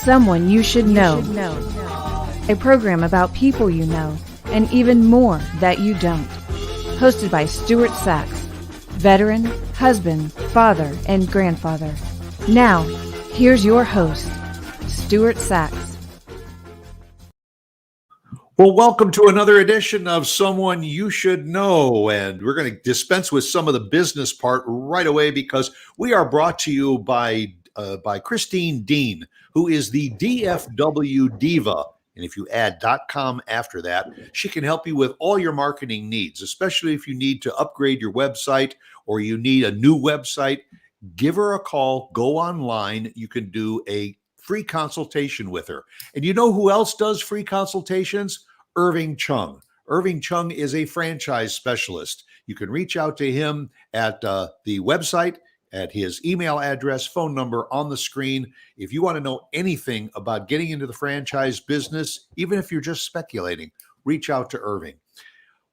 Someone You Should Know. A program about people you know and even more that you don't. Hosted by Stuart Sachs, veteran, husband, father, and grandfather. Now, here's your host, Stuart Sachs. Well, welcome to another edition of Someone You Should Know, and we're going to dispense with some of the business part right away because we are brought to you by Christine Dean, who is the DFW Diva. And if you add .com after that, she can help you with all your marketing needs, especially if you need to upgrade your website or you need a new website. Give her a call, go online. You can do a free consultation with her. And you know who else does free consultations? Irving Chung. Irving Chung is a franchise specialist. You can reach out to him at the website, at his email address, phone number on the screen. If you want to know anything about getting into the franchise business, even if you're just speculating, reach out to Irving.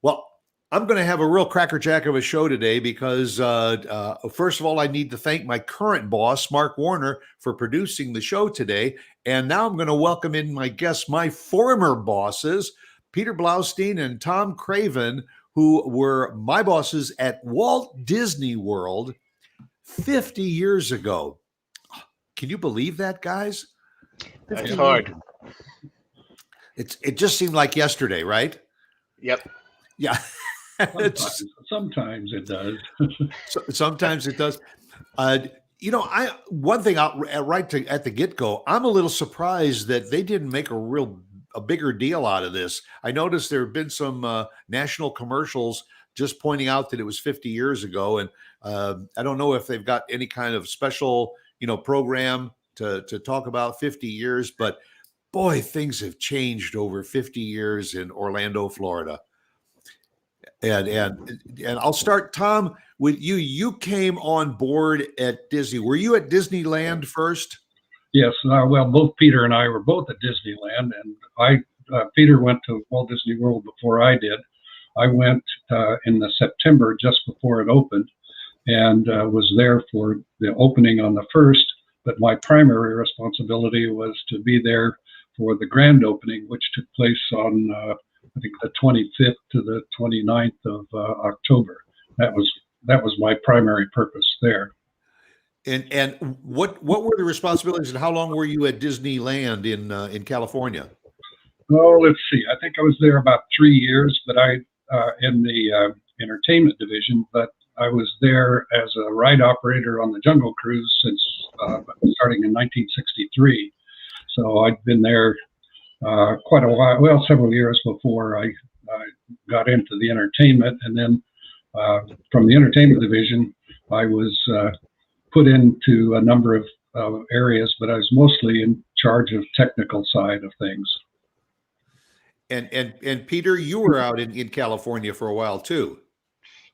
Well, I'm going to have a real crackerjack of a show today because, first of all, I need to thank my current boss, Mark Warner, for producing the show today. And now I'm going to welcome in my guests, my former bosses, Peter Bloustein and Tom Craven, who were my bosses at Walt Disney World 50 years ago. Can you believe that, guys? That's hard. It just seemed like yesterday, right? Yep. Yeah. Sometimes it does. Sometimes it does. One thing at the get-go, I'm a little surprised that they didn't make a bigger deal out of this. I noticed there have been some national commercials just pointing out that it was 50 years ago, and I don't know if they've got any kind of special, program to talk about 50 years. But boy, things have changed over 50 years in Orlando, Florida. And I'll start, Tom, with you. You came on board at Disney. Were you at Disneyland first? Yes. Well, both Peter and I were both at Disneyland, and Peter went to Walt Disney World before I did. I went in the September just before it opened, and was there for the opening on the first. But my primary responsibility was to be there for the grand opening, which took place on I think the 25th to the 29th of October. That was my primary purpose there. And what were the responsibilities, and how long were you at Disneyland in California? Oh, let's see. I think I was there about 3 years, but I in the entertainment division. But I was there as a ride operator on the Jungle Cruise since starting in 1963. So I'd been there quite a while, well, several years before I got into the entertainment. And then from the entertainment division, I was put into a number of areas, but I was mostly in charge of technical side of things. And Peter, you were out in California for a while too.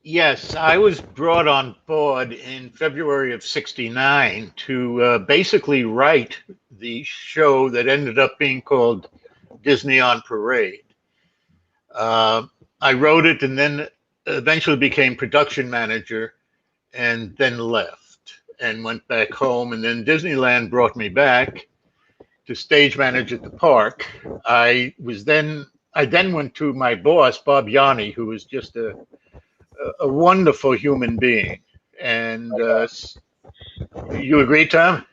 Yes, I was brought on board in February of '69 to basically write the show that ended up being called Disney on Parade. I wrote it and then eventually became production manager and then left and went back home. And then Disneyland brought me back to stage manage at the park. I then went to my boss, Bob Yanni, who was just a wonderful human being. And you agree, Tom?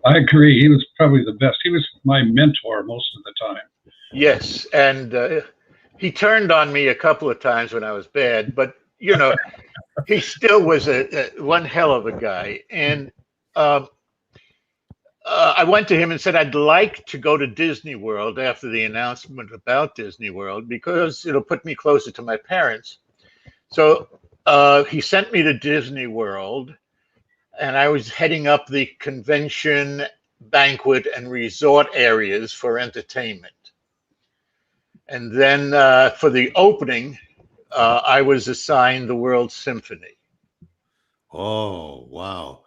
I agree. He was probably the best. He was my mentor most of the time. Yes, and he turned on me a couple of times when I was bad, but he still was one hell of a guy. And I went to him and said I'd like to go to Disney World after the announcement about Disney World because it'll put me closer to my parents. So he sent me to Disney World, and I was heading up the convention, banquet, and resort areas for entertainment. And then for the opening, I was assigned the World Symphony. Oh, wow.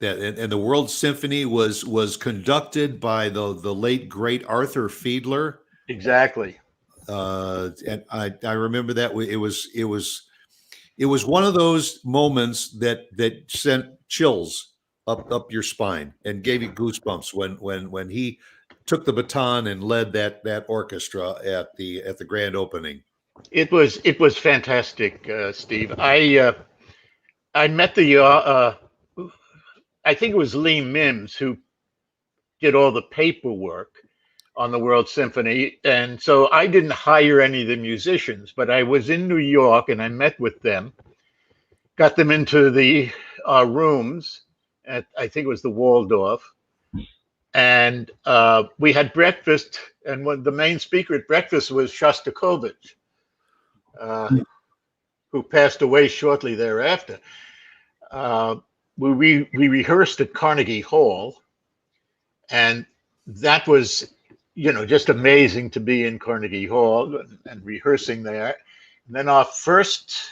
And the World Symphony was conducted by the late, great Arthur Fiedler. Exactly. And I remember that it was one of those moments that sent chills up your spine and gave you goosebumps when he took the baton and led that orchestra at the grand opening? It was fantastic, Steve. I met I think it was Lee Mims who did all the paperwork on the World Symphony, and so I didn't hire any of the musicians, but I was in New York and I met with them, got them into the rooms at, I think it was the Waldorf, and we had breakfast. And the main speaker at breakfast was Shostakovich, who passed away shortly thereafter. We rehearsed at Carnegie Hall, and that was, just amazing to be in Carnegie Hall and rehearsing there. And then our first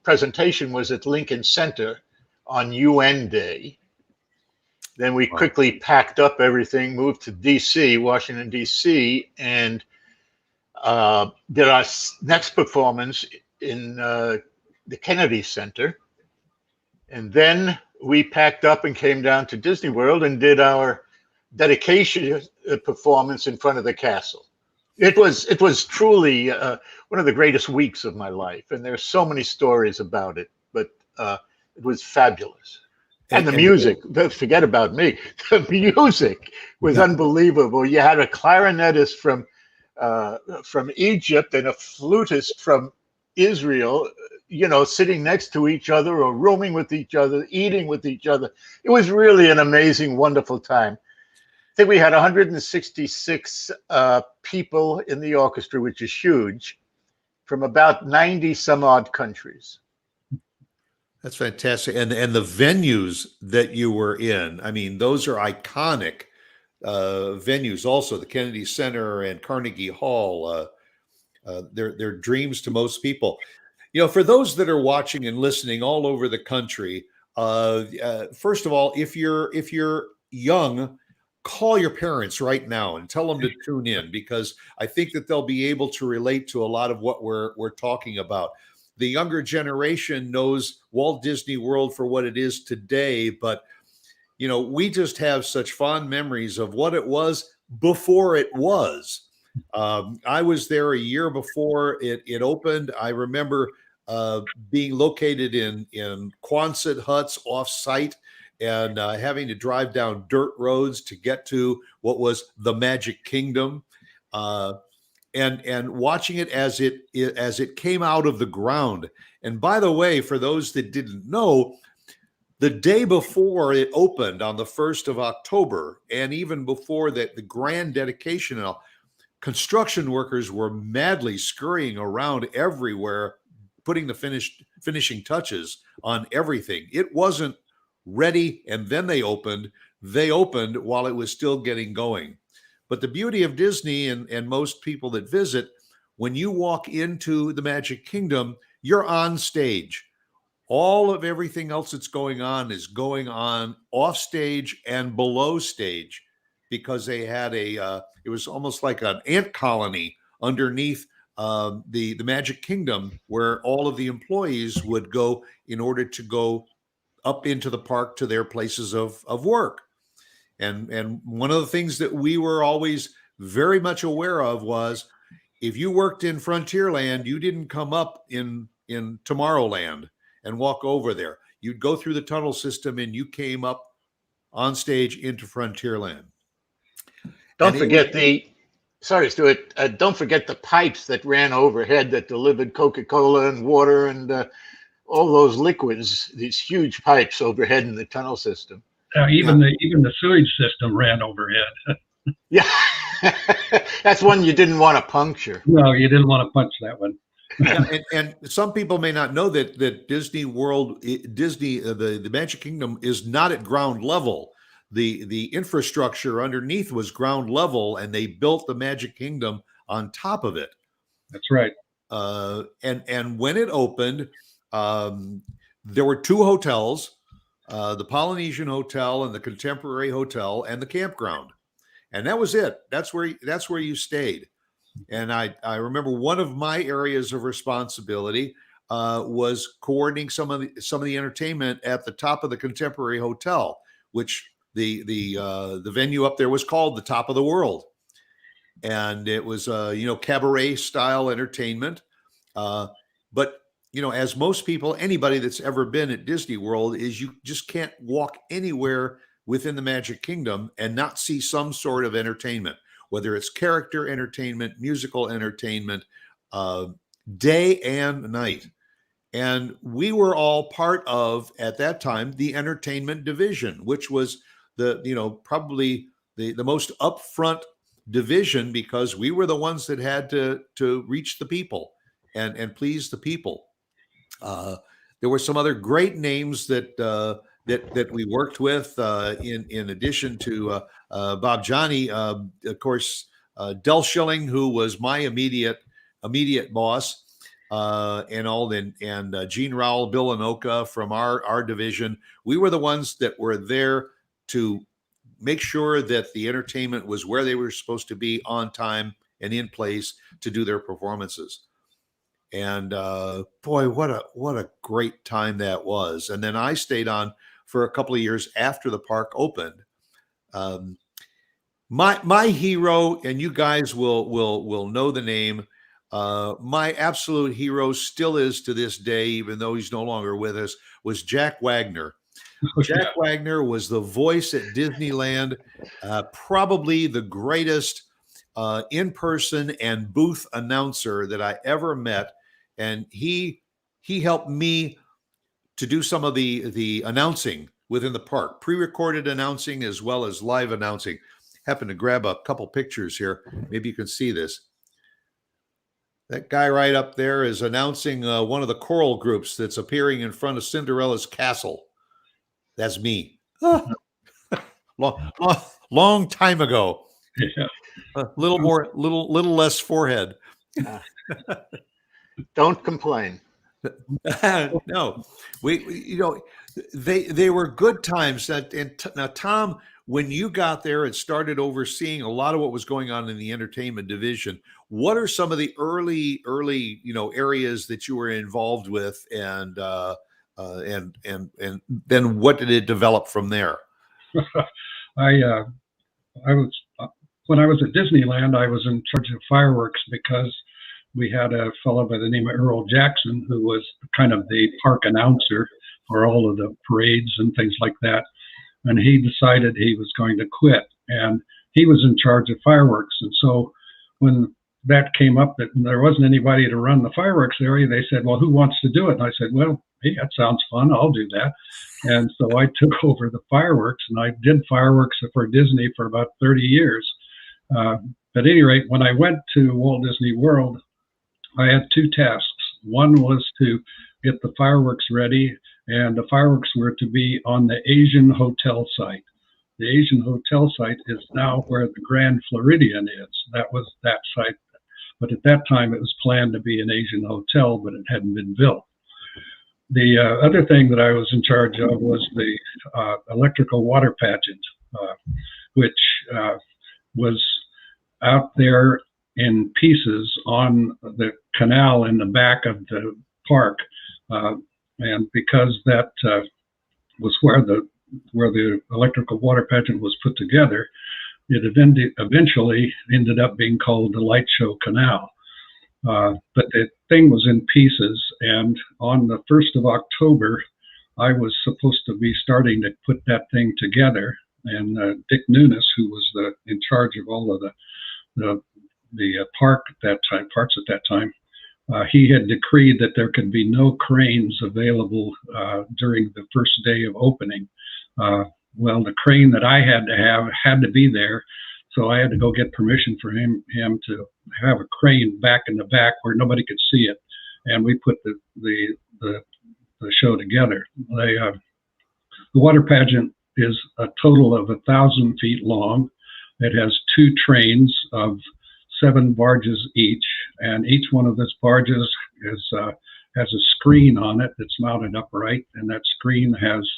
presentation was at Lincoln Center on UN Day. Then we quickly packed up everything, moved to DC, Washington, DC, and did our next performance in the Kennedy Center. And then we packed up and came down to Disney World and did our dedication performance in front of the castle. It was truly one of the greatest weeks of my life, and there's so many stories about it. But it was fabulous, and the music. Forget about me. The music was unbelievable. You had a clarinetist from Egypt and a flutist from Israel, sitting next to each other or rooming with each other, eating with each other. It was really an amazing, wonderful time. I think we had 166 people in the orchestra, which is huge, from about 90 some odd countries. That's fantastic. And the venues that you were in, I mean, those are iconic venues also. The Kennedy Center and Carnegie Hall, they're dreams to most people. For those that are watching and listening all over the country, first of all, if you're young, call your parents right now and tell them to tune in, because I think that they'll be able to relate to a lot of what we're talking about. The younger generation knows Walt Disney World for what it is today, but we just have such fond memories of what it was before it was. I was there a year before it opened. I remember being located in Quonset huts off-site and having to drive down dirt roads to get to what was the Magic Kingdom, and watching it as it came out of the ground. And by the way, for those that didn't know, the day before it opened on the 1st of October, and even before that, the grand dedication, construction workers were madly scurrying around everywhere, putting the finishing touches on everything. It wasn't ready, and then they opened while it was still getting going. But the beauty of Disney and most people that visit, when you walk into the Magic Kingdom, you're on stage. All of everything else that's going on is going on off stage and below stage, because they had it was almost like an ant colony underneath the Magic Kingdom, where all of the employees would go in order to go up into the park to their places of work. And one of the things that we were always very much aware of was, if you worked in Frontierland, you didn't come up in Tomorrowland and walk over there. You'd go through the tunnel system and you came up on stage into Frontierland. Don't forget sorry, Stuart, don't forget the pipes that ran overhead that delivered Coca-Cola and water and all those liquids, these huge pipes overhead in the tunnel system. Even the sewage system ran overhead. Yeah, that's one you didn't want to puncture. No, you didn't want to punch that one. and some people may not know that Disney World, the Magic Kingdom is not at ground level. The infrastructure underneath was ground level, and they built the Magic Kingdom on top of it. That's right. And when it opened, there were two hotels, the Polynesian Hotel and the Contemporary Hotel and the campground. And that was it. That's where you stayed. And I remember one of my areas of responsibility, was coordinating some of the entertainment at the top of the Contemporary Hotel, which the venue up there was called the Top of the World, and it was cabaret style entertainment. But as most people, anybody that's ever been at Disney World, is you just can't walk anywhere within the Magic Kingdom and not see some sort of entertainment, whether it's character entertainment, musical entertainment, day and night. And we were all part of, at that time, the entertainment division, which was probably the most upfront division, because we were the ones that had to reach the people and please the people. There were some other great names that we worked with in addition to Bob Johnny, of course, Del Schilling, who was my immediate boss, and Gene Rowell, Bill Anoka from our division. We were the ones that were there to make sure that the entertainment was where they were supposed to be, on time and in place to do their performances. And boy, what a great time that was. And then I stayed on for a couple of years after the park opened. My hero, and you guys will know the name. My absolute hero still is to this day, even though he's no longer with us, was Jack Wagner. Jack Wagner was the voice at Disneyland, probably the greatest in-person and booth announcer that I ever met. And he helped me to do some of the announcing within the park, pre-recorded announcing as well as live announcing. Happened to grab a couple pictures here. Maybe you can see this. That guy right up there is announcing one of the choral groups that's appearing in front of Cinderella's castle. That's me. Long time ago. Yeah. A little less forehead. Don't complain. No, they were good times. Now, Tom, when you got there and started overseeing a lot of what was going on in the entertainment division, what are some of the early areas that you were involved with, and then what did it develop from there? I was when I was at Disneyland, I was in charge of fireworks because we had a fellow by the name of Earl Jackson who was kind of the park announcer for all of the parades and things like that. And he decided he was going to quit, and he was in charge of fireworks. And so when that came up that there wasn't anybody to run the fireworks area, they said, well, who wants to do it? And I said, well, hey, that sounds fun. I'll do that. And so I took over the fireworks, and I did fireworks for Disney for about 30 years. At any rate, when I went to Walt Disney World, I had two tasks. One was to get the fireworks ready, and the fireworks were to be on the Asian Hotel site. The Asian Hotel site is now where the Grand Floridian is. That was that site. But at that time, it was planned to be an Asian hotel, but it hadn't been built. The other thing that I was in charge of was the electrical water pageant, which was out there in pieces on the canal in the back of the park. And because that was where the electrical water pageant was put together, it eventually ended up being called the Light Show Canal. But the thing was in pieces, and on the 1st of October, I was supposed to be starting to put that thing together. And Dick Nunes, who was in charge of all of the parks at that time, he had decreed that there could be no cranes available during the first day of opening. Well, the crane that I had to have had to be there, so I had to go get permission for him to have a crane back in the back where nobody could see it, and we put the show together. The water pageant is a total of 1,000 feet long. It has 2 trains of 7 barges each, and each one of those barges has a screen on it that's mounted upright, and that screen has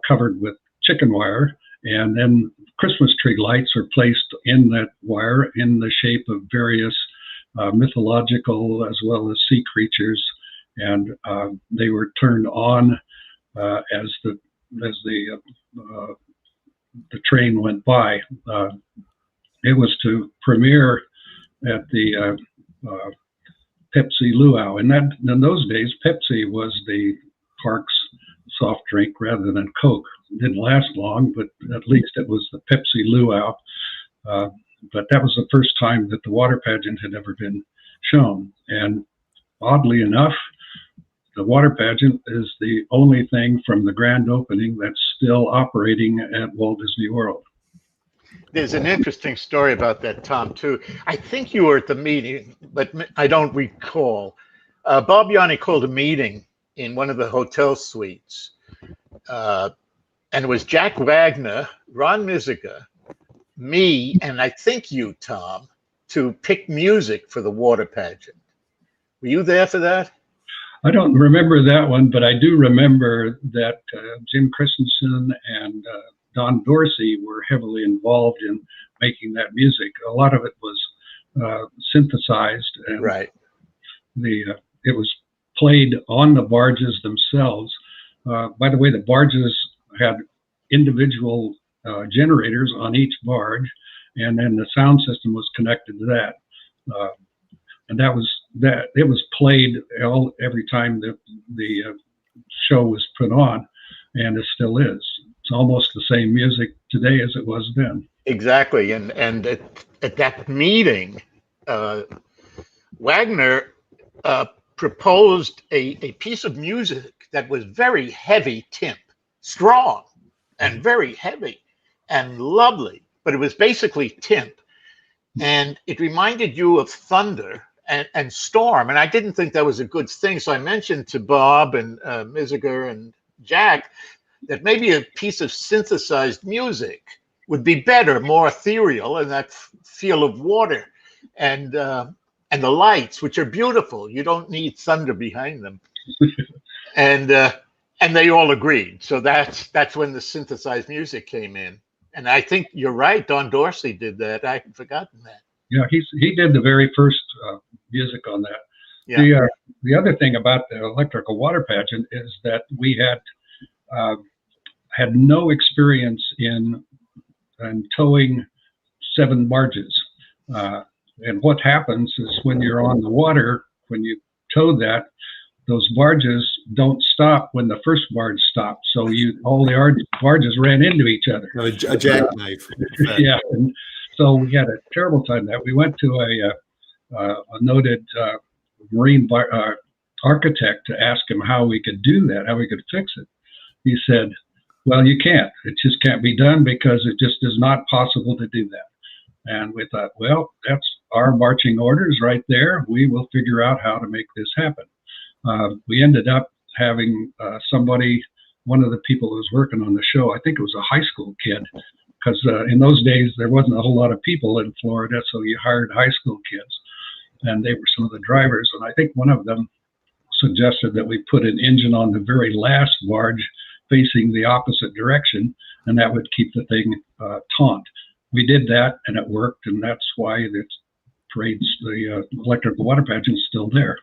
covered with chicken wire, and then Christmas tree lights are placed in that wire in the shape of various mythological as well as sea creatures, and they were turned on as the train went by. It was to premiere at the Pepsi Luau, and that in those days Pepsi was the park's soft drink rather than Coke. It didn't last long, but at least it was the Pepsi Luau. But that was the first time that the water pageant had ever been shown, and oddly enough, the water pageant is the only thing from the grand opening that's still operating at Walt Disney World. There's an interesting story about that, Tom, too. I think you were at the meeting, but I don't recall. Bob Yanni called a meeting in one of the hotel suites, and it was Jack Wagner, Ron Miziga, me, and I think you, Tom, to pick music for the water pageant. Were you there for that? I don't remember that one, but I do remember that Jim Christensen and Don Dorsey were heavily involved in making that music. A lot of it was synthesized, and right. It was played on the barges themselves. By the way, the barges had individual generators on each barge, and then the sound system was connected to that. And it was played every time the show was put on, and it still is. It's almost the same music today as it was then. Exactly, and at that meeting, Wagner proposed a piece of music that was very heavy timp, strong and very heavy and lovely, but it was basically timp, and it reminded you of thunder and storm, and I didn't think that was a good thing. So I mentioned to Bob and Miziger and Jack that maybe a piece of synthesized music would be better, more ethereal, and that feel of water and the lights, which are beautiful. You don't need thunder behind them, and they all agreed. So that's when the synthesized music came in, and I think you're right. Don Dorsey did that. I had forgotten that. Yeah, he did the very first music on that. Yeah. The other thing about the electrical water pageant is that we had no experience in towing 7 barges. And what happens is when you're on the water, when you tow that, those barges don't stop when the first barge stops. So all the barges ran into each other. A jackknife. Yeah. And so we had a terrible time that we went to a noted marine architect to ask him how we could do that, how we could fix it. He said, well, you can't. It just can't be done because it just is not possible to do that. And we thought, well, that's our marching orders right there. We will figure out how to make this happen. We ended up having one of the people who was working on the show, I think it was a high school kid, because in those days there wasn't a whole lot of people in Florida, so you hired high school kids, and they were some of the drivers. And I think one of them suggested that we put an engine on the very last barge facing the opposite direction, and that would keep the thing taut. We did that, and it worked, and that's why the electrical water pageant is still there.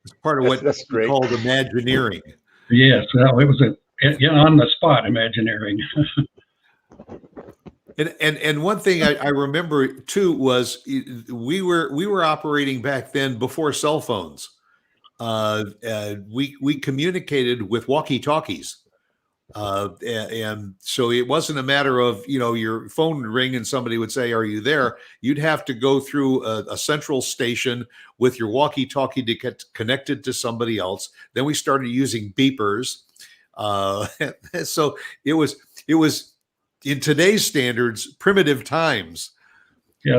It's part of what that's called Imagineering. Yes, well, it was on the spot Imagineering. And one thing I remember too was we were operating back then before cell phones. We communicated with walkie-talkies. And so it wasn't a matter of, your phone would ring and somebody would say, are you there? You'd have to go through a central station with your walkie-talkie to get connected to somebody else. Then we started using beepers. So it was in today's standards, primitive times. Yeah,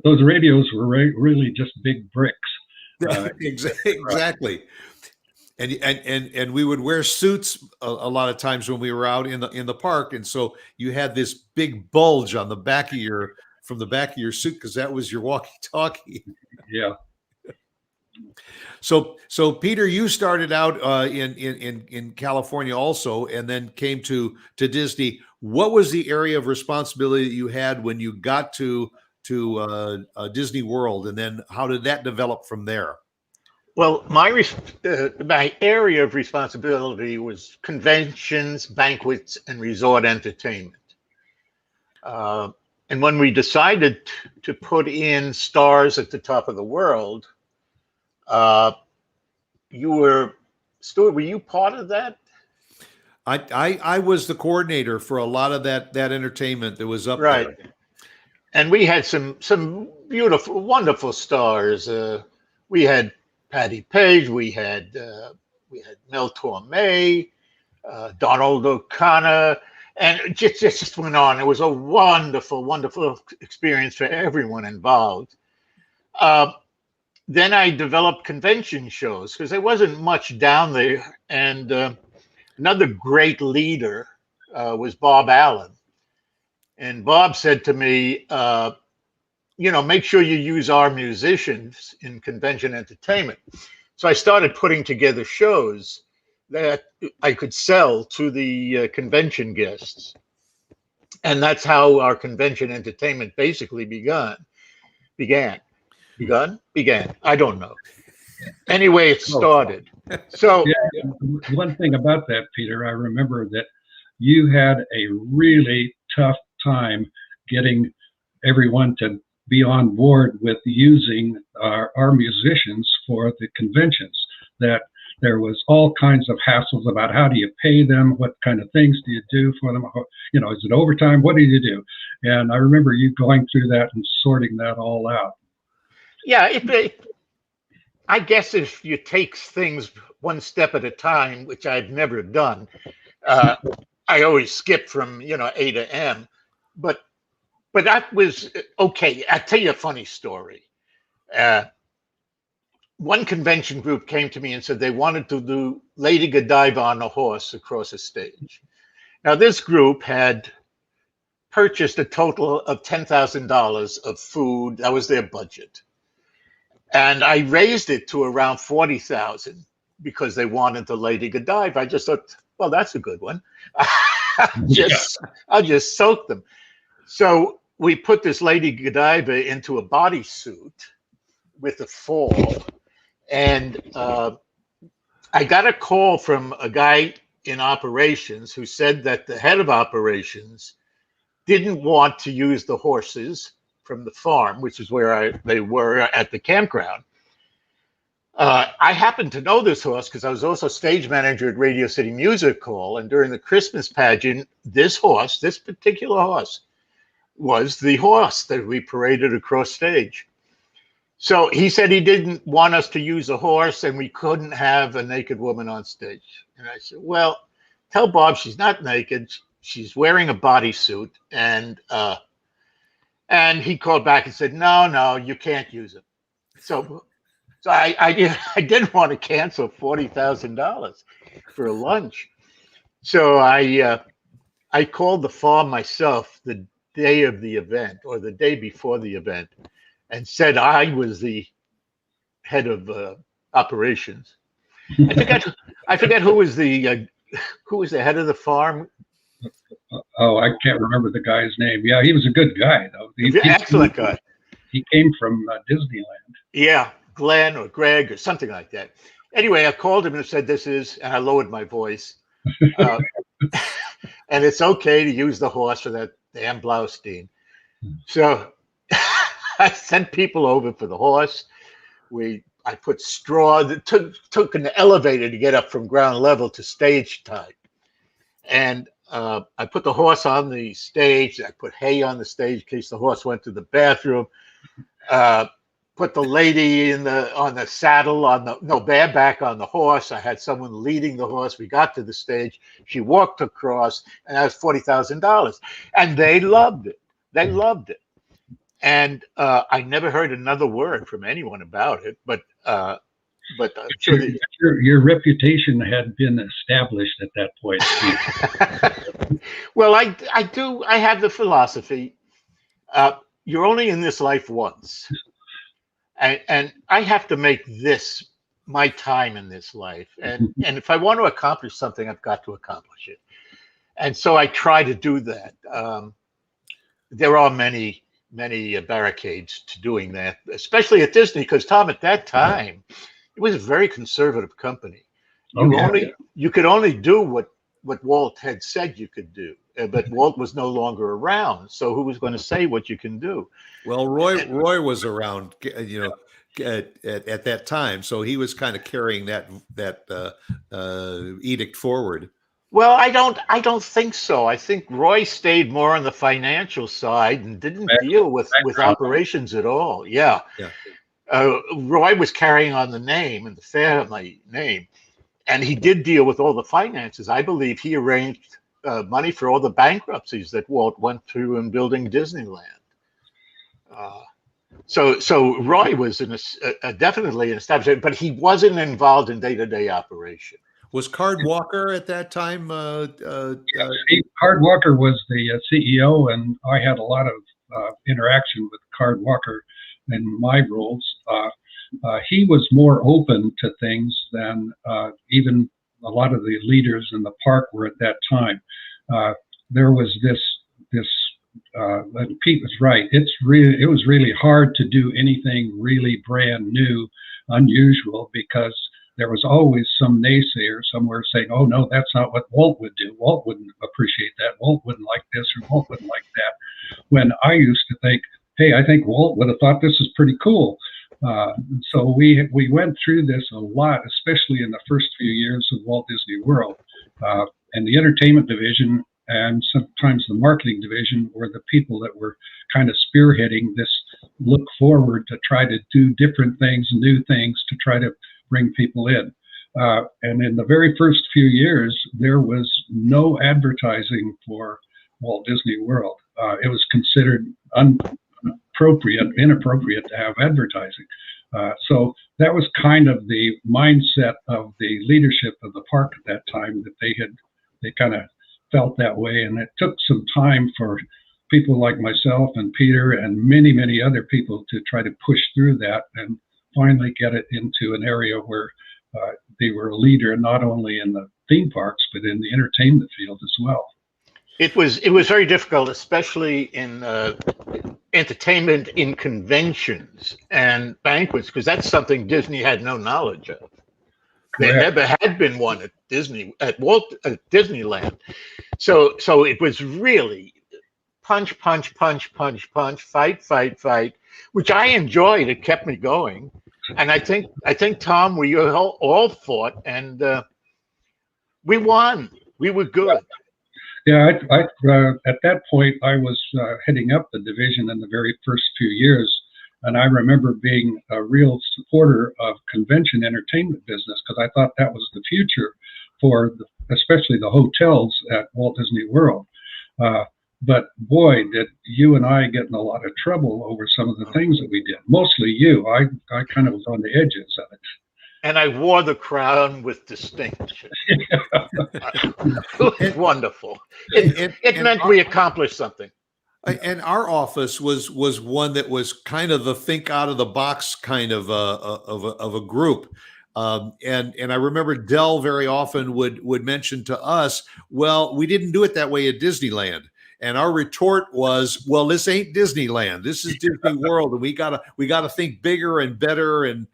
those radios were really just big bricks. Exactly. And we would wear suits a lot of times when we were out in the park, and so you had this big bulge on the back of your suit because that was your walkie-talkie. Yeah. So Peter, you started out in California also, and then came to Disney. What was the area of responsibility that you had when you got to Disney World, and then how did that develop from there? Well, my area of responsibility was conventions, banquets, and resort entertainment. Uh, and when we decided to put in stars at the top of the world, uh, you were, Stuart, were you part of that? I was the coordinator for a lot of that entertainment that was up Right. there. And we had some beautiful, wonderful stars. We had Patty Page, we had Mel Torme, Donald O'Connor, and it just went on. It was a wonderful, wonderful experience for everyone involved. Uh, then I developed convention shows because there wasn't much down there. And another great leader was Bob Allen. And Bob said to me, make sure you use our musicians in convention entertainment. So I started putting together shows that I could sell to the convention guests. And that's how our convention entertainment basically began. I don't know. Anyway, it started. So yeah, one thing about that, Peter, I remember that you had a really tough time getting everyone to be on board with using our musicians for the conventions. That there was all kinds of hassles about how do you pay them, what kind of things do you do for them, is it overtime, what do you do? And I remember you going through that and sorting that all out. Yeah, I guess if you take things one step at a time, which I've never done, I always skip from A to M, but that was okay. I'll tell you a funny story. One convention group came to me and said they wanted to do Lady Godiva on a horse across a stage. Now, this group had purchased a total of $10,000 of food. That was their budget. And I raised it to around 40,000 because they wanted the Lady Godiva. I just thought, well, that's a good one. I'll just soak them. So we put this Lady Godiva into a bodysuit with a fall. And I got a call from a guy in operations who said that the head of operations didn't want to use the horses from the farm, which is where they were at the campground. I happened to know this horse because I was also stage manager at Radio City Music Hall. And during the Christmas pageant, this particular horse, was the horse that we paraded across stage. So he said he didn't want us to use a horse and we couldn't have a naked woman on stage. And I said, well, tell Bob she's not naked. She's wearing a bodysuit. And he called back and said, no, you can't use it. So I didn't want to cancel $40,000 for a lunch. So I called the farm myself the day of the event or the day before the event and said I was the head of operations. I forget who was the head of the farm. Oh, I can't remember the guy's name. Yeah, he was a good guy, though. Excellent guy. He came from Disneyland. Yeah, Glenn or Greg or something like that. Anyway, I called him and said, and I lowered my voice. And it's okay to use the horse for that damn Bloustein. So I sent people over for the horse. I put straw. That took an elevator to get up from ground level to stage type. And I put the horse on the stage. I put hay on the stage in case the horse went to the bathroom. Put the lady on the saddle bareback on the horse. I had someone leading the horse. We got to the stage. She walked across, and that was $40,000. And they loved it. They loved it. And I never heard another word from anyone about it. But your reputation had been established at that point. Well, I have the philosophy. You're only in this life once. And I have to make this my time in this life. And if I want to accomplish something, I've got to accomplish it. And so I try to do that. There are many barricades to doing that, especially at Disney, because Tom, at that time, it was a very conservative company. Oh, You yeah. only you could only do what Walt had said you could do, but Walt was no longer around. So who was going to say what you can do? Well, Roy was around, at that time, so he was kind of carrying that edict forward. Well, I don't think so. I think Roy stayed more on the financial side and didn't deal with operations at all. Yeah. Yeah. Roy was carrying on the name and the family name, and he did deal with all the finances. I believe he arranged money for all the bankruptcies that Walt went through in building Disneyland. So Roy was definitely an establishment, but he wasn't involved in day-to-day operation. Was Card Walker at that time? Card Walker was the CEO, and I had a lot of interaction with Card Walker in my roles. He was more open to things than even a lot of the leaders in the park were at that time. There was this. And Pete was right. It was really hard to do anything really brand new, unusual, because there was always some naysayer somewhere saying, "Oh no, that's not what Walt would do. Walt wouldn't appreciate that. Walt wouldn't like this, or Walt wouldn't like that." When I used to think, "Hey, I think Walt would have thought this was pretty cool." So we went through this a lot, especially in the first few years of Walt Disney World, and the entertainment division and sometimes the marketing division were the people that were kind of spearheading this look forward to try to do different things, new things, to try to bring people in. And in the very first few years, there was no advertising for Walt Disney World. It was considered inappropriate to have advertising. So that was kind of the mindset of the leadership of the park at that time, that they kind of felt that way. And it took some time for people like myself and Peter and many, many other people to try to push through that and finally get it into an area where they were a leader, not only in the theme parks, but in the entertainment field as well. It was very difficult, especially in entertainment, in conventions and banquets, because that's something Disney had no knowledge of. There never had been one at Disneyland. So it was really punch, punch, punch, punch, punch, fight, fight, fight, which I enjoyed. It kept me going. And I think Tom, we all fought, and we won. We were good. Yeah, at that point, I was heading up the division in the very first few years. And I remember being a real supporter of convention entertainment business, because I thought that was the future for especially the hotels at Walt Disney World. But boy, did you and I get in a lot of trouble over some of the things that we did. Mostly you. I kind of was on the edges of it. And I wore the crown with distinction. It was wonderful. It meant we accomplished something. And our office was one that was kind of the think out of the box kind of a group. And I remember Dell very often would mention to us, well, we didn't do it that way at Disneyland. And our retort was, well, this ain't Disneyland. This is Disney World, and we gotta think bigger and better and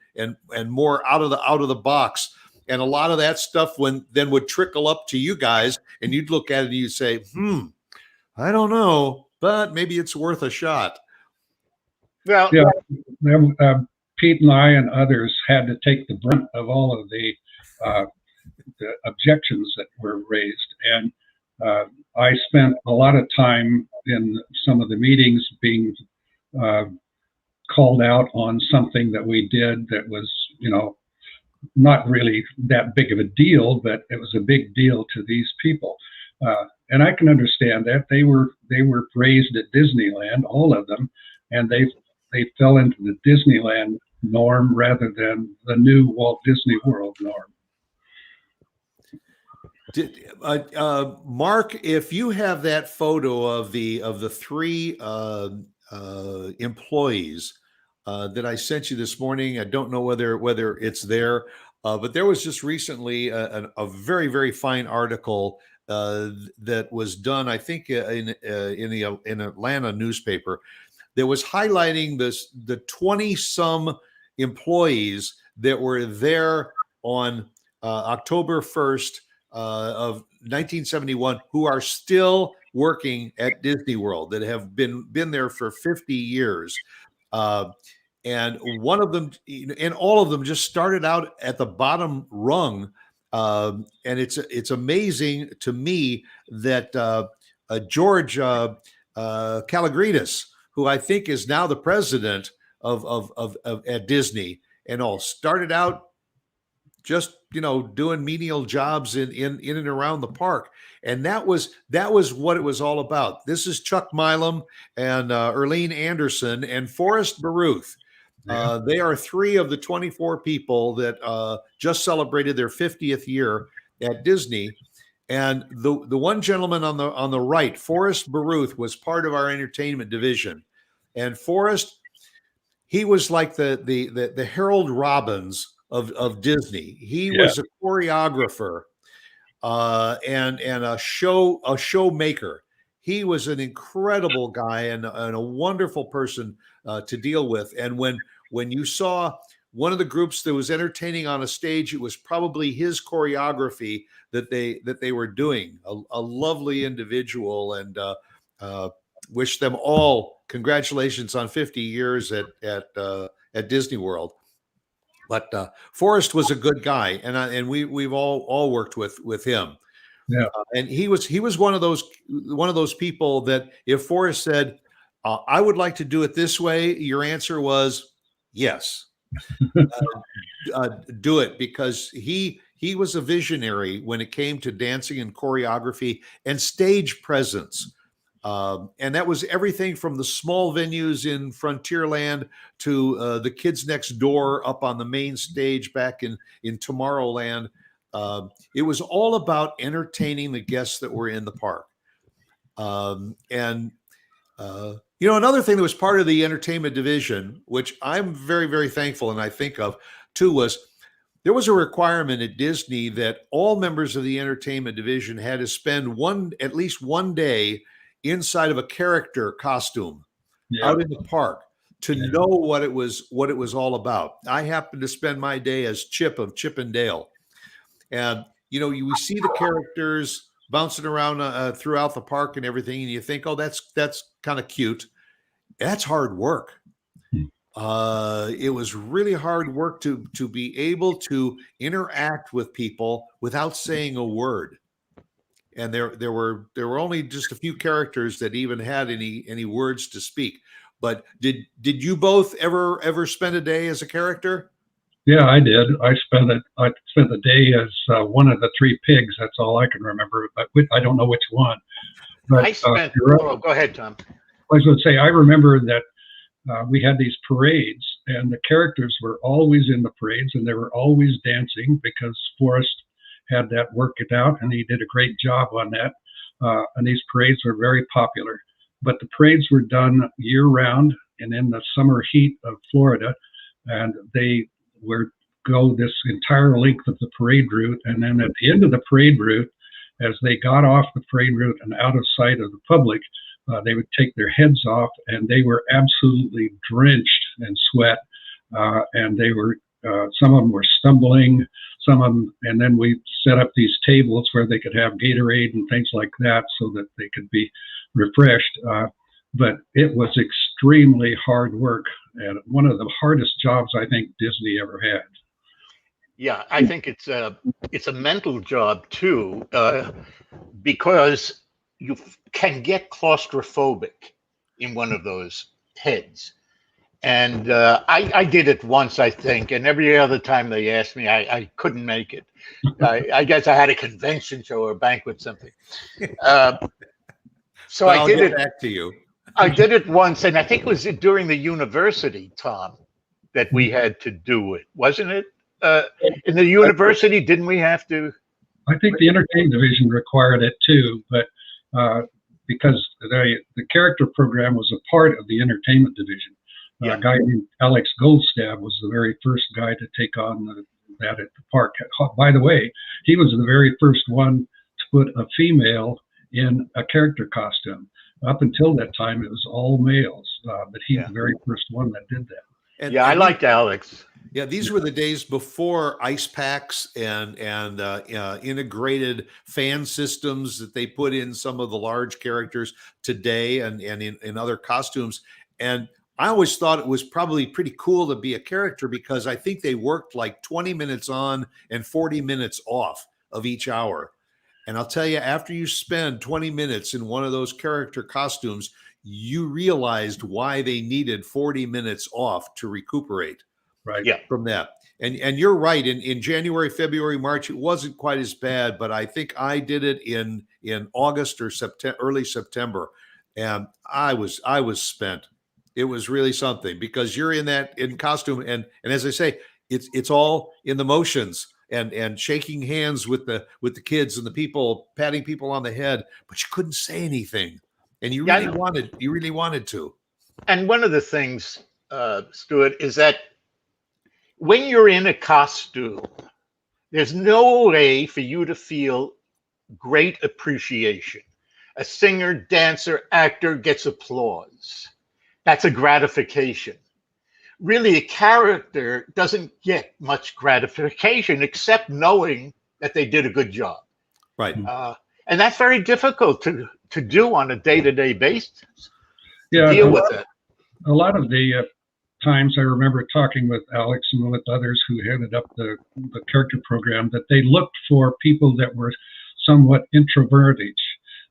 more out of the box. And a lot of that stuff then would trickle up to you guys, and you'd look at it and you'd say, I don't know, but maybe it's worth a shot. Well, yeah, Pete and I and others had to take the brunt of all of the objections that were raised. And I spent a lot of time in some of the meetings being called out on something that we did that was, not really that big of a deal, but it was a big deal to these people. And I can understand that. They were raised at Disneyland, all of them, and they fell into the Disneyland norm rather than the new Walt Disney World norm. Mark, if you have that photo of the three employees that I sent you this morning, I don't know whether it's there, but there was just recently a very, very fine article that was done, I think, in Atlanta newspaper, that was highlighting the 20-some employees that were there on October 1st of 1971 who are still working at Disney World, that have been there for 50 years. And one of them, and all of them, just started out at the bottom rung. And it's amazing to me that George Kalogridis, who I think is now the president of at Disney, and all started out just doing menial jobs in and around the park, and that was what it was all about. This is Chuck Milam and Erlene Anderson and Forrest Baruth. They are 3 of the 24 people that just celebrated their 50th year at Disney. And the one gentleman on the right, Forrest Baruth, was part of our entertainment division. And Forrest, he was like the Harold Robbins of Disney. He was a choreographer and a show maker. He was an incredible guy and a wonderful person to deal with. And when you saw one of the groups that was entertaining on a stage, it was probably his choreography that they were doing. A lovely individual, and wish them all congratulations on 50 years at Disney World. But Forrest was a good guy, and we've all worked with him. Yeah, and he was one of those people that if Forrest said, "I would like to do it this way," your answer was yes. Do it, because he was a visionary when it came to dancing and choreography and stage presence. And that was everything from the small venues in Frontierland to the Kids Next Door up on the main stage back in Tomorrowland. It was all about entertaining the guests that were in the park. Another thing that was part of the entertainment division, which I'm very, very thankful and I think of too, was there was a requirement at Disney that all members of the entertainment division had to spend at least one day inside of a character costume out in the park to know what it was all about. I happened to spend my day as Chip of Chip and Dale. And, you see the characters bouncing around throughout the park and everything, and you think, oh, that's kind of cute. That's hard work. It was really hard work to be able to interact with people without saying a word. And there were only just a few characters that even had any words to speak. But did you both ever spend a day as a character? Yeah, I did. I spent the day as one of the 3 pigs. That's all I can remember. But I don't know which one. But, I spent. Go ahead, Tom. I was going to say, I remember that we had these parades, and the characters were always in the parades, and they were always dancing because Forrest had that worked out, and he did a great job on that. And these parades were very popular. But the parades were done year-round and in the summer heat of Florida, and they would go this entire length of the parade route. And then at the end of the parade route, as they got off the parade route and out of sight of the public, they would take their heads off, and they were absolutely drenched in sweat. And they were, some of them were stumbling, some of them, and then we set up these tables where they could have Gatorade and things like that so that they could be refreshed. But it was extremely hard work, and one of the hardest jobs I think Disney ever had. Yeah, I think it's a mental job too, because you can get claustrophobic in one of those heads. And I did it once, I think, and every other time they asked me, I couldn't make it. I guess I had a convention show or a banquet, something. So I did it. Back to you. I did it once, and I think it was during the university, Tom, that we had to do it, wasn't it? In the university, didn't we have to? I think the entertainment division required it too, but because the character program was a part of the entertainment division. A guy named Alex Goldstab was the very first guy to take on that at the park. By the way, he was the very first one to put a female in a character costume. Up until that time, it was all males, but he's the very first one that did that. I liked Alex. Yeah, these were the days before ice packs and integrated fan systems that they put in some of the large characters today, and in other costumes. And I always thought it was probably pretty cool to be a character, because I think they worked like 20 minutes on and 40 minutes off of each hour. And I'll tell you, after you spend 20 minutes in one of those character costumes, you realized why they needed 40 minutes off to recuperate Right. Yeah. from that. And you're right. In January, February, March, it wasn't quite as bad, but I think I did it in August or September, early September, and I was spent. It was really something, because you're in costume, and as I say, it's all in the motions and shaking hands with the kids and the people, patting people on the head, but you couldn't say anything, and you Yeah, I really wanted to. And one of the things, Stuart, is that when you're in a costume, there's no way for you to feel great appreciation. A singer, dancer, actor gets applause. That's a gratification. Really, a character doesn't get much gratification except knowing that they did a good job. Right. And that's very difficult to do on a day-to-day basis. Yeah, Deal with it. a lot of the times I remember talking with Alex and with others who headed up the character program, that they looked for people that were somewhat introverted.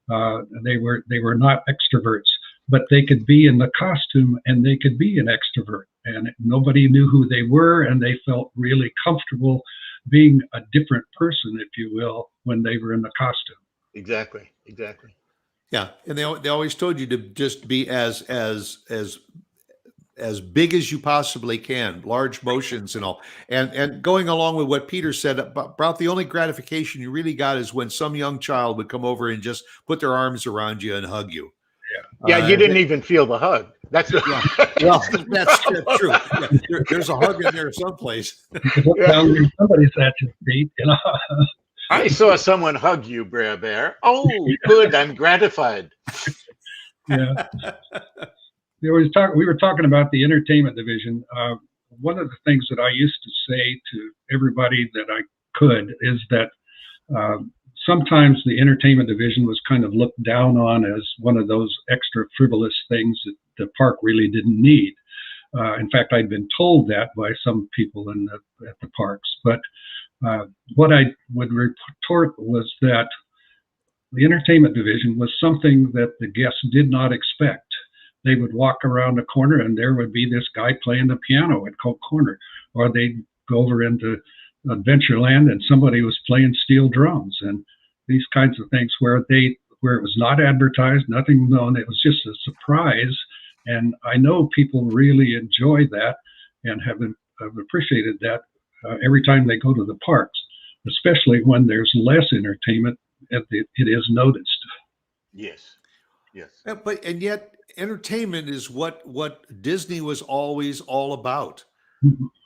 They were not extroverts, but they could be in the costume and they could be an extrovert, and nobody knew who they were, and they felt really comfortable being a different person, if you will, when they were in the costume. Exactly. Yeah, and they always told you to just be as big as you possibly can, large motions and all. And going along with what Peter said about the only gratification you really got is when some young child would come over and just put their arms around you and hug you. Yeah, you didn't even feel the hug. That's yeah. Well, that's true. Yeah, there's a hug in there someplace. Somebody's at your feet, you know. I saw someone hug you, Brer Bear. Oh, good. I'm gratified. Yeah. We were talking about the entertainment division. One of the things that I used to say to everybody that I could is that sometimes the entertainment division was kind of looked down on as one of those extra frivolous things that the park really didn't need. In fact, I'd been told that by some people at the parks. But what I would retort was that the entertainment division was something that the guests did not expect. They would walk around a corner and there would be this guy playing the piano at Coke Corner, or they'd go over into Adventureland and somebody was playing steel drums, and these kinds of things where it was not advertised, nothing known. It was just a surprise, and I know people really enjoy that and have appreciated that every time they go to the parks, especially when there's less entertainment. It is noticed. Yes. And yet entertainment is what Disney was always all about.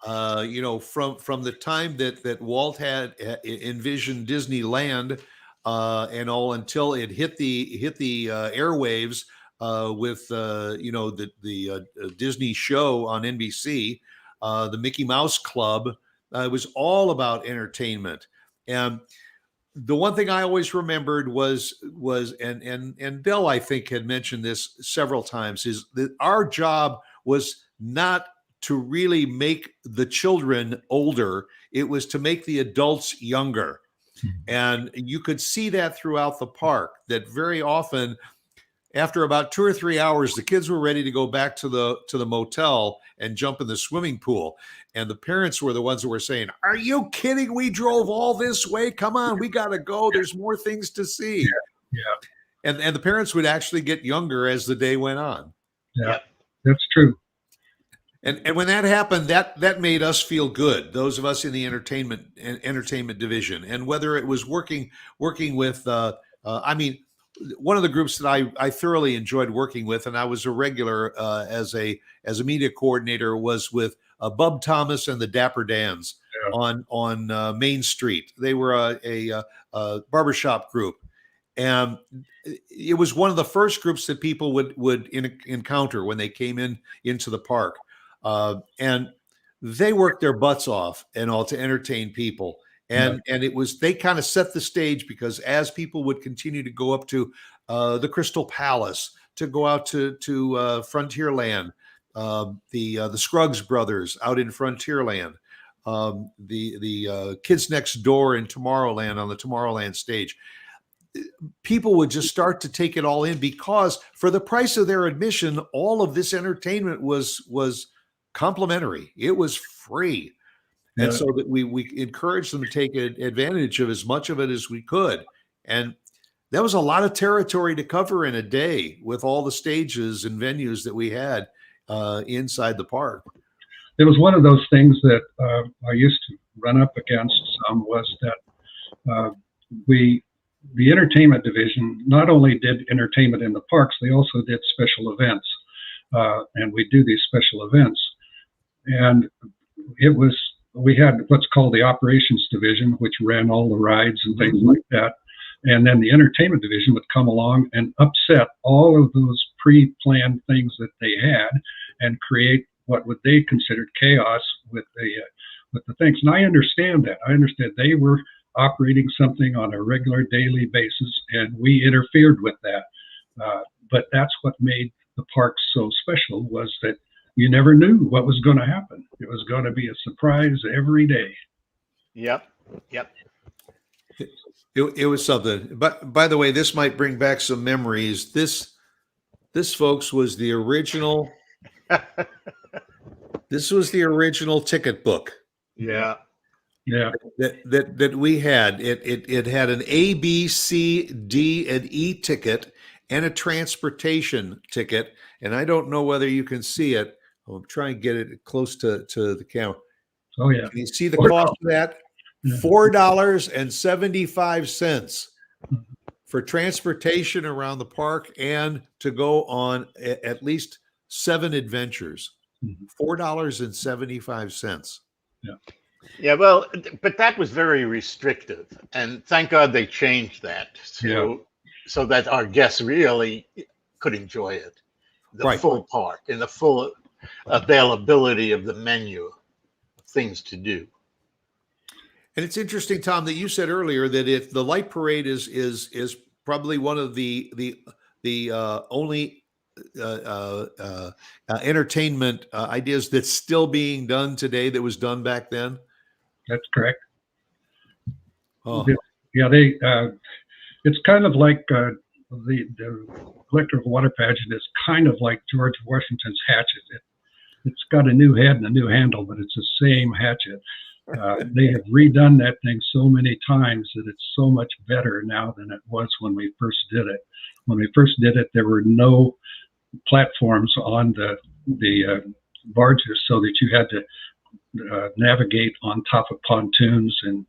From the time that Walt had envisioned Disneyland and all, until it hit the airwaves with the Disney show on NBC, the Mickey Mouse Club. It was all about entertainment. And the one thing I always remembered was and Bill, I think, had mentioned this several times, is that our job was not to really make the children older. It was to make the adults younger. And you could see that throughout the park, that very often after about 2 or 3 hours, the kids were ready to go back to the motel and jump in the swimming pool. And the parents were the ones who were saying, "Are you kidding? We drove all this way. Come on, we got to go. There's more things to see." Yeah. And the parents would actually get younger as the day went on. Yeah, that's true. And when that happened, that made us feel good, those of us in the entertainment division. And whether it was working with, one of the groups that I thoroughly enjoyed working with, and I was a regular as a media coordinator, was with Bub Thomas and the Dapper Dans on Main Street. They were a barbershop group, and it was one of the first groups that people would encounter when they came into the park. And they worked their butts off and all to entertain people. And it was, they kind of set the stage, because as people would continue to go up to the Crystal Palace, to go out to Frontierland, the Scruggs brothers out in Frontierland, the Kids Next Door in Tomorrowland, on the Tomorrowland stage, people would just start to take it all in, because for the price of their admission, all of this entertainment was complimentary. It was free. And so that we encouraged them to take advantage of as much of it as we could. And that was a lot of territory to cover in a day, with all the stages and venues that we had inside the park. It was one of those things that I used to run up against some, was that the entertainment division not only did entertainment in the parks, they also did special events. And we do these special events. And we had what's called the operations division, which ran all the rides and things like that. And then the entertainment division would come along and upset all of those pre-planned things that they had, and create what would they considered chaos with the things. And I understand that. I understand they were operating something on a regular daily basis, and we interfered with that. But that's what made the parks so special, was that you never knew what was going to happen. It was going to be a surprise every day. Yep. It was something. But by the way, this might bring back some memories. This folks, was the original. This was the original ticket book. Yeah. That we had. It had an A, B, C, D, and E ticket, and a transportation ticket. And I don't know whether you can see it. I'll try and get it close to the camera. Oh yeah. Can you see the cost of that? $4.75 for transportation around the park, and to go on at least 7 adventures. $4.75. Yeah, well, but that was very restrictive, and thank God they changed that, so that our guests really could enjoy it, the full park and the full availability of the menu of things to do. And it's interesting, Tom, that you said earlier that if the light parade is probably one of the only entertainment ideas that's still being done today that was done back then. That's correct. Oh. Yeah, it's kind of like the electrical water pageant is kind of like George Washington's hatchet. It's got a new head and a new handle, but it's the same hatchet. They have redone that thing so many times that it's so much better now than it was when we first did it. When we first did it, there were no platforms on the barges, so that you had to navigate on top of pontoons, and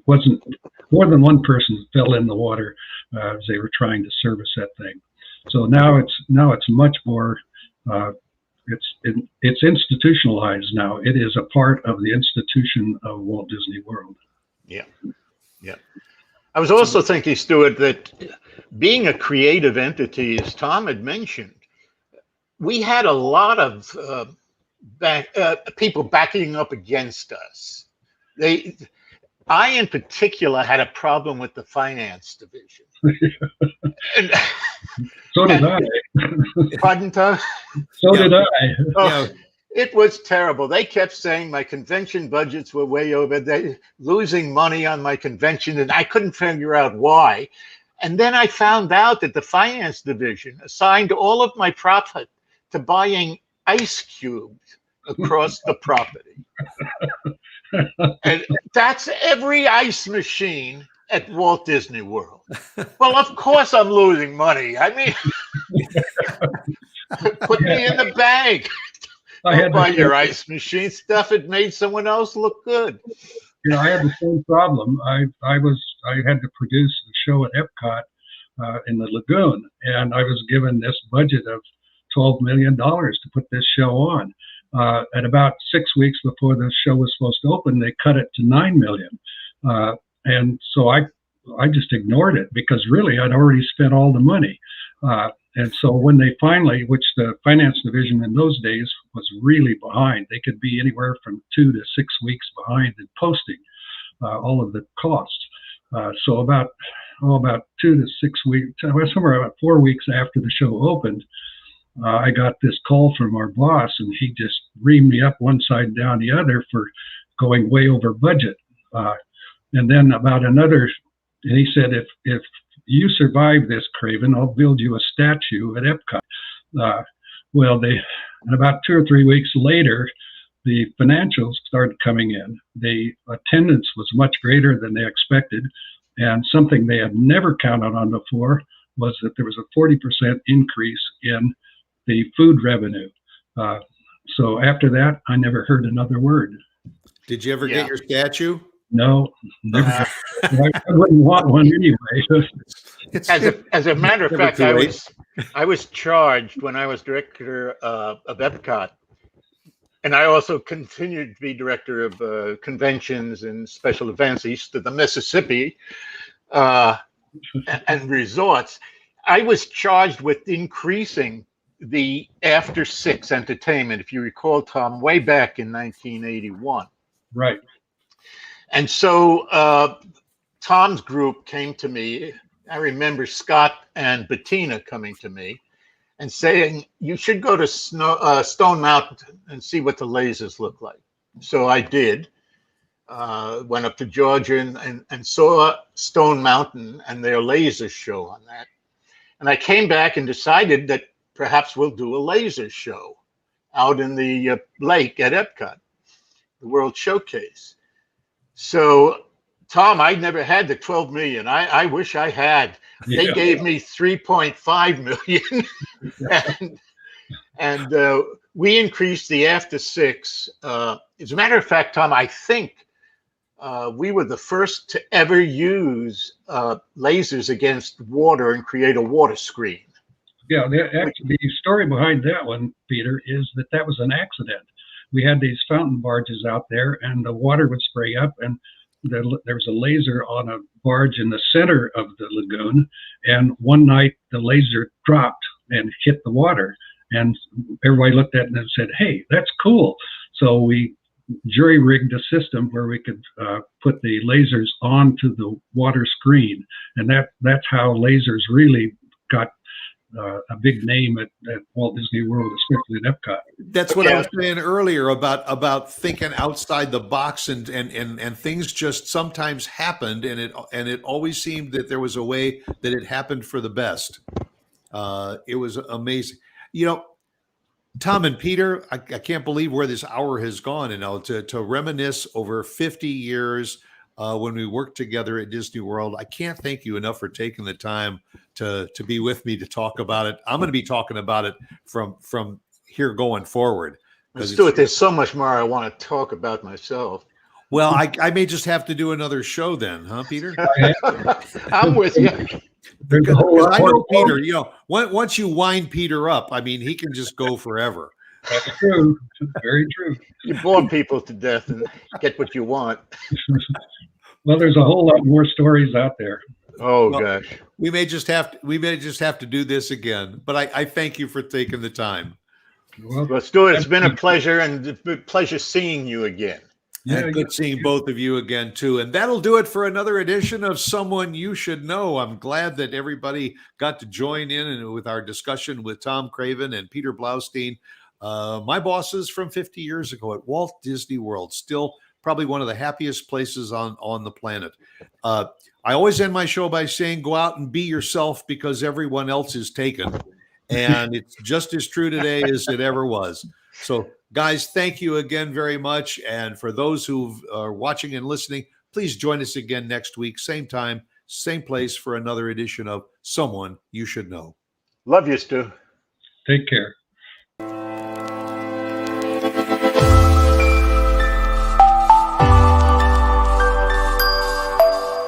wasn't more than one person fell in the water as they were trying to service that thing. So now it's much more. It's institutionalized now. It is a part of the institution of Walt Disney World. Yeah. I was also thinking, Stuart, that being a creative entity, as Tom had mentioned, we had a lot of people backing up against us. I, in particular, had a problem with the finance division. So did I. Pardon, Tom? So did I. Oh, it was terrible. They kept saying my convention budgets were way over. They losing money on my convention, and I couldn't figure out why. And then I found out that the finance division assigned all of my profit to buying ice cubes across the property. And that's every ice machine at Walt Disney World. Well, of course I'm losing money. I mean, put me in the bag. Don't buy your ice machine stuff. It made someone else look good. You know, I had the same problem. I had to produce the show at Epcot in the Lagoon, and I was given this budget of $12 million to put this show on. At about 6 weeks before the show was supposed to open, they cut it to $9 million. And so I just ignored it, because really I'd already spent all the money. And so when they finally, which the finance division in those days was really behind, they could be anywhere from 2 to 6 weeks behind in posting all of the costs. So about 2 to 6 weeks, somewhere about 4 weeks after the show opened, I got this call from our boss, and he just reamed me up one side and down the other for going way over budget. And then about another, and he said, if you survive this, Craven, I'll build you a statue at Epcot. And about 2 or 3 weeks later, the financials started coming in. The attendance was much greater than they expected. And something they had never counted on before was that there was a 40% increase in the food revenue. So after that, I never heard another word. Did you ever get your statue? No, never. I wouldn't want one anyway. As a matter of fact, I was charged when I was director of Epcot, and I also continued to be director of conventions and special events east of the Mississippi and resorts. I was charged with increasing the after 6 entertainment, if you recall, Tom, way back in 1981. Right. And so Tom's group came to me. I remember Scott and Bettina coming to me and saying, you should go to Stone Mountain and see what the lasers look like. So I did. Went up to Georgia and saw Stone Mountain and their laser show on that. And I came back and decided that perhaps we'll do a laser show out in the lake at Epcot, the World Showcase. So, Tom, I never had the 12 million. I wish I had. Yeah. They gave me 3.5 million. and we increased the after 6. As a matter of fact, Tom, I think we were the first to ever use lasers against water and create a water screen. Yeah, actually, the story behind that one, Peter, is that was an accident. We had these fountain barges out there, and the water would spray up, and there was a laser on a barge in the center of the lagoon. And one night, the laser dropped and hit the water, and everybody looked at it and said, "Hey, that's cool." So we jury-rigged a system where we could put the lasers onto the water screen, and that's how lasers really got a big name at Walt Disney World, especially at Epcot. That's what I was saying earlier about thinking outside the box, and things just sometimes happened, and it always seemed that there was a way that it happened for the best. It was amazing. Tom and Peter, I can't believe where this hour has gone, to reminisce over 50 years when we worked together at Disney World. I can't thank you enough for taking the time to be with me to talk about it. I'm going to be talking about it from here going forward. Stuart, there's so much more I want to talk about myself. Well, I may just have to do another show then, huh, Peter? I'm with you. Because I know Peter, once you wind Peter up, I mean, he can just go forever. That's true. Very true. You bore people to death and get what you want. Well, there's a whole lot more stories out there. Oh, gosh. We may just have to do this again, but I thank you for taking the time. Well, Stuart, it's been a pleasure, and it's been a pleasure seeing you again. Yeah, good seeing both of you again, too. And that'll do it for another edition of Someone You Should Know. I'm glad that everybody got to join in with our discussion with Tom Craven and Peter Bloustein, my bosses from 50 years ago at Walt Disney World. Still probably one of the happiest places on the planet. I always end my show by saying, go out and be yourself, because everyone else is taken. And it's just as true today as it ever was. So, guys, thank you again very much. And for those who are watching and listening, please join us again next week, same time, same place, for another edition of Someone You Should Know. Love you, Stu. Take care.